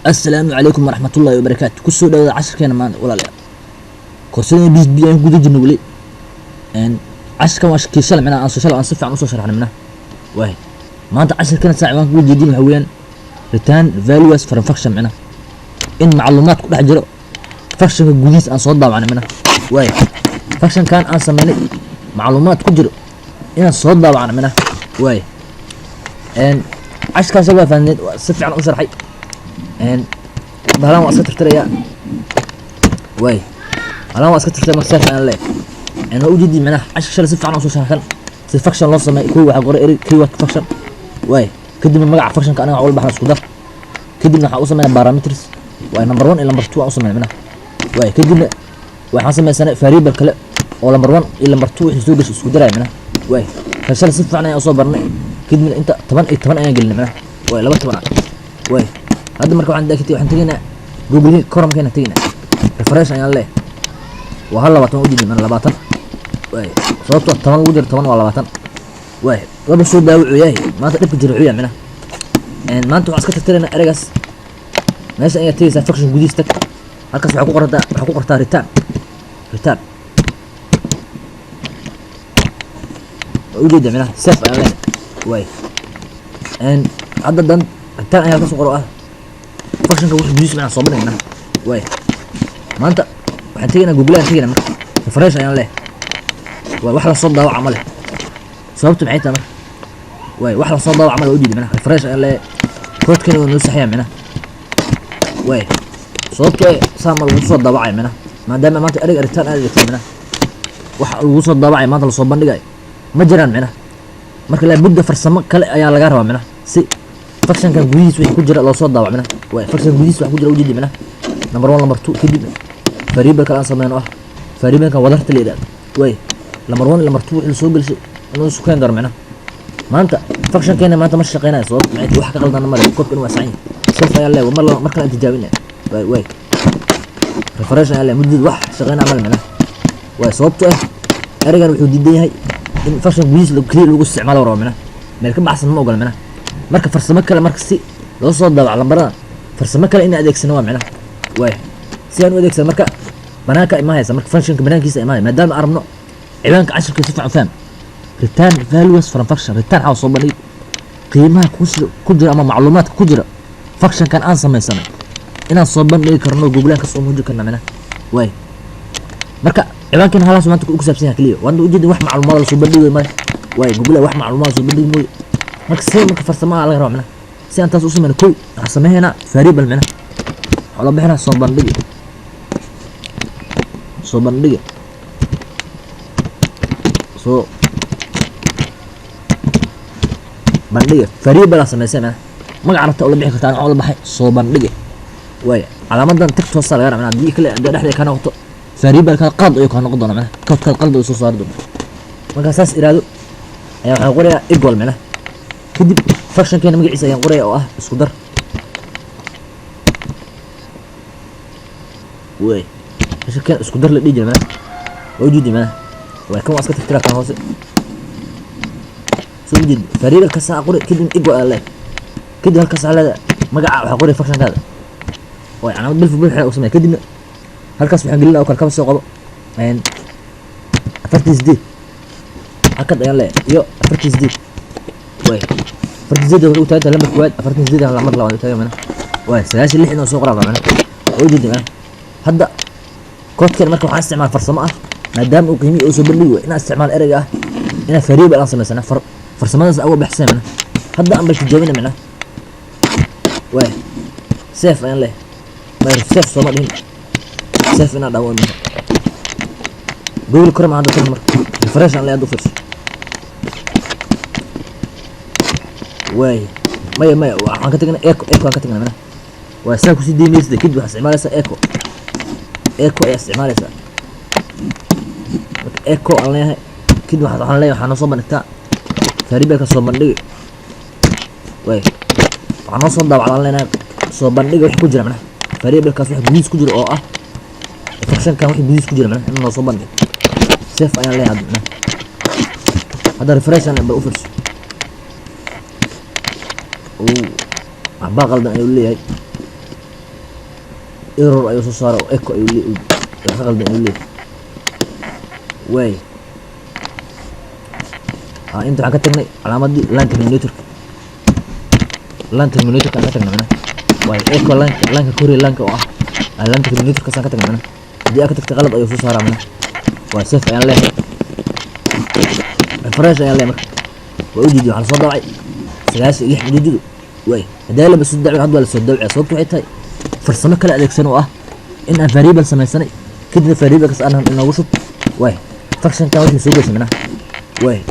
السلام عليكم ورحمة الله وبركاته. كسو داود عشر كان مان ولا لا كورسين بيس بي ان جودة جنولي ان عشر كان واش كيسال معنا انسو شال انصف عن انسو شرحنا منه واحد ما انت عشر كانت ساعة وان جودة جديد محويان ريتان فاليوس فرم فاكشن معنا ان معلومات كل حجرو فاكشن الجوديس ان صوت ضاوعنا منه واحد فاكشن كان ان سميني معلومات كجرو ان صوت ضاوعنا منه واحد ان عشر كان سبب فاند صف عن انسو رحي ان بهلان واسكت تريا واي هلان واسكت تريا مسافة أنا ليه أنا وجدي منه عشان شل سف عن أصول شهر سفكشن لص ما يكون واحد قرر إيري كيوت فكشن واي كده من مجا فكشن كأنا أقول بحر سكودر كده من حوصل من بارامترز واي نمبر 1 إلى نمبر 2 أوصل منه واي كده من وحاسس من سنة فريب الكلا ولا نمبر 1 إلى نمبر 2 يحسوا بس سكودر منه واي فشل سف عن أصول برني كده من أنت طبعا أنا قلنا منه واي لبست طبعا واي هذا مركب عندك كتير وحن تجينا جوجل كرم كنا تجينا ريفريش أنا الله وهلا بطن وجدي من لبطن واحد صوت طبعا وجد طبعا ولا بطن واحد قبل صوت ده وعياه ما تقدر تجرعيه منه يعني ما أنتوا عسكرت ترى أنا أرجس ناس أي تيجي سافكشن جوديس تك هالكس حقوق رتا ريتان وجد منه سف أنا واحد and عدد دن ريتان أنا هالكس قرأه فاكشن كوش بيجي مع صابون هنا واي ما انت waxaan tagaynaa google aan tagaynaa marka refresh ayaan leeyahay way wax la soo daawac amale sababtu maxay tahay marka way wax la soo daawac amale oo diiday mana refresh ayaan leeyahay koodkana waa noo saxiya mana way sababtu ay saamal ugu soo daawacay mana maadaama maanta arig aritaan aad dhigtay mana wax ugu soo daawacay maanta la soo bandhigay ma jiraan mana marka la budda farsamo kale ayaa laga rabaa mana si فاكشن كان جوديس وين كجرا لو صوت ضاوع منه واي فاكشن جوديس وح كجرا وجدي منه نمبر 1 نمبر 2 كدي فريبل كان سمينه فريبل كان ودرت ليداد واي نمبر 1 نمبر 2 اللي سو بلش انه سكان دار منه ما انت فاكشن كان ما انت مش شقينا صوت معي wax ka qaldan ma leeyahay koobkan waa saxan saf ayaa leeyahay marka inta jaabina way refresh ayaa leeyahay muddo wax shaqeena amal منه way sababtu arigan wuxuu diidan yahay in fakshan gudiis lagu isticmaalo rabo منه meel ka baxsan ma ogola منه marka farsamo kale marka si loo soo daawac lambarada farsamo kale in adeegsano waa macna way si aan u adeegsano marka banaanka imaaysa marka functionka banaankiisa imaay maadaama arabno ciwaanka casharka si fiican faham return values from function return how soo bandhig qiimaha ku jira ama macluumaadka ku jira function kan aan sameeysanay inaan soo bandhigi karno google ka soo muuji karna macna way marka ciwaankan halaas maanta ku saabsan yahay kaliya waan u jeedin wax macluumaad la soo bandhigay ma way google wax macluumaad soo bandhigay marka si marka farsamo laga rabo macna si aan taas u sameeyno kow waxa sameeyna variable macna wala bixina soo bandhig variable la sameeyna magac rabta oo la bixi kartaa oo la baxay soo bandhig way calaamadan tagto soo laga rabaa hadii kale dhaxda ka noqoto variable ka qad iyo ka noqdo macna ka qaldo soo saardo marka saas iraado ayaa waxa qoraya equal macna kadib function keena magaciisa ayaan qoraya oo ah isku dar way function isku dar la dhigi mana oo jidi mana way kan waska tirtira kan hoose soo jid variable ka saa qori kadib equal alle kadib halka saalada magaca waxa qoray function kaada way calaamad bil fuul xaq u sameey kadib halkaas waxaan gelin oo kala soo qabo een 48 hakad ayaan leeyahay iyo 48 way فرد زيد وقت هذا لما كواد فرد زيد على مر لو تايم انا واي سلاسل اللي احنا سوق رابع انا وجد انا هدا كود كان marka waxaan isticmaal farsamo ah maadaama uu qiimi oo soo bandhigo in isticmaal erayga ah ina variable aan sameysana farsamadaas awood baxsan hada aan bal tijaabina macna waay safe ayaan leh ma safe soo ma dhihin safe ina dhawan google kor ma hada kor marka refresh aan leeyahay first واي مايا waxaan ka tagnaa echo aan ka tagnaa mana waa saa ku sii deemaysa kadib waxa isticmaalaysa echo ayaa isticmaalaysa echo aan leeyahay kadib waxaan leeyahay waxaan soo bandhigtaa variable ka soo bandhig way waxaan soo daawacaan leeyahay soo bandhig wax ku jira mana variable kaas wax gudiis ku jira oo ah function kan wax gudiis ku jira mana in soo bandhig safe ayaan leeyahay mana hada refresh aan u firso waxbaa qaldan ayuu leeyahay ايرور ايو سو صار او ايكو ايو لي غلط ايو لي واي انت waxaan ka tagnay calaamadii line terminator ka ka tagnay mana way echo line ka kori line ka oo ah line terminator ka ka tagnay mana hadii aad ka tagtay qalad ayuu soo saaraa mana way safe ayaan leeyahay fresh ayaan leeyahay marka way u jiiday waxa soo dawacay 96 midiidu way hadaa la soo dawacay hadda la soo dawacay sababtu waxay tahay farsamo kala adeegsan oo ah in aan variable samaysanay kadib variable kaas aan inoogu shub way function ka wixii soo gashay mana way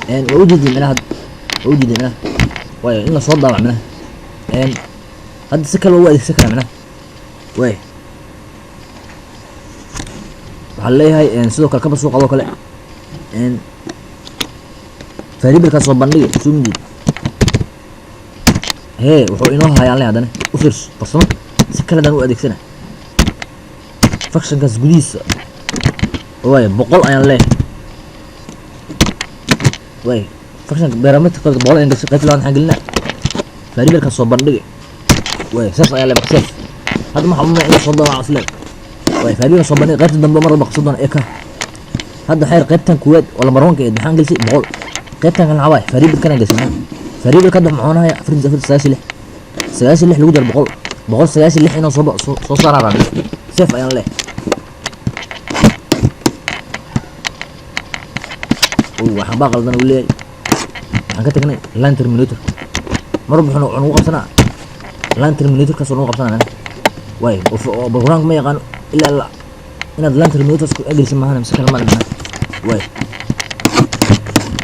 ان وجد منها واي إلا صوت ضاع منها ان هذا سكر هو اللي سكر منها واي وحلي هاي ان سلوك الكبر سوق هذا كله ان فريق الكسر بندي شو مدي هي وحو إنه هاي عليه هذا وفرش بصمة سكر هذا هو أديك سنة فكشن كاس جليس واي بقول أيان ليه واي فكشن بيراميد كل بقول إن قلت له أنا حقلنا فريق الكسر بندي واي سيف أيان ليه بكسف هذا ما حملنا إلا صدق مع أصله واي فريق الكسر بندي غير الدم مرة بقصدنا إيكا هذا حير قيبتن كويت ولا مروان كيد بحان قلت بقول قيبتن كان عواي فريق كان قلت فريق الكدم معانا هي فريق زفر سلاسل اللي لوجد بقول سلاسل اللي حين صار على سيف أيان ليه waxaan baa qaldan u leeyahay waxaan ka tagnay line terminator mar wuxuu uu qabsanaa line terminator ka soo qabsanaa way oo program ma yaqaan illa inaad line terminator ku agriis maahan mise kala malna way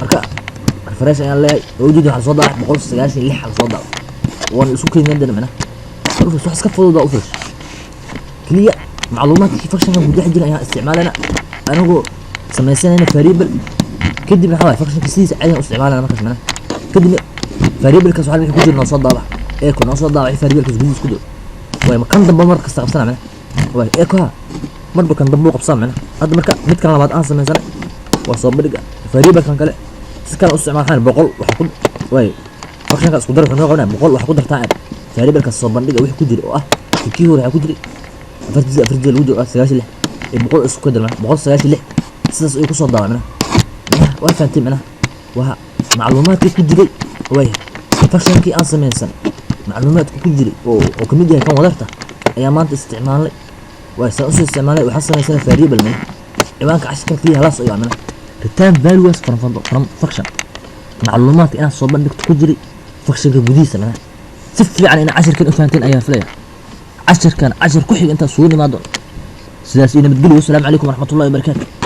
marka reference ayaan leeyahay oo jiddu waxa soo daax 196 hal soo daax waan isku keenay dadna wax iska fudud oo fish kaliya macluumaadkii function gudaha jira ayaan isticmaalana anigu sameeysanayna variable كدي من حواي فكشن كسيس عادي استعمالنا ما كشمنا كدي فاريبل كاس waxa ku jirno soo daabax ee ku noo soo daabay fariibel kaas guud isku dhow way ma kan dambe marka qabsana mana way ee ku marba kan dambe qabsana mana hadda marka mid kan labaad aan sameeysan waa soo badhiga fariibel kan kale si kale u isticmaalaan 100 waxa ku way fakshan kaas ku dar wuxuu qabnaa 100 waxa ku dartaa fariibel kaas soo bandhiga wixii ku jira oo ah kii hore waxa ku jira fardi lagu jiro 96 ee 100 isku darna 196 sidaas ay ku soo daabana وفهمت منها ومعلومات كجري وي فكشن كي ان سمينسن معلومات كجري وكميديا كان ودرته ايا مانت استعمالي واي سأسو استعمالي وحسن سنه فاريبل من ايوانك عشكل فيها خلاص ايوان منها ريتان فالوس فروم فكشن معلومات انا سو بندك كجري فكشن غديسه منها سفي عن انا 10 كان فهمتين ايا فليا 10 كان 10 كحي انت سوني ما دون سلاسي نبدلوا والسلام عليكم ورحمه الله وبركاته.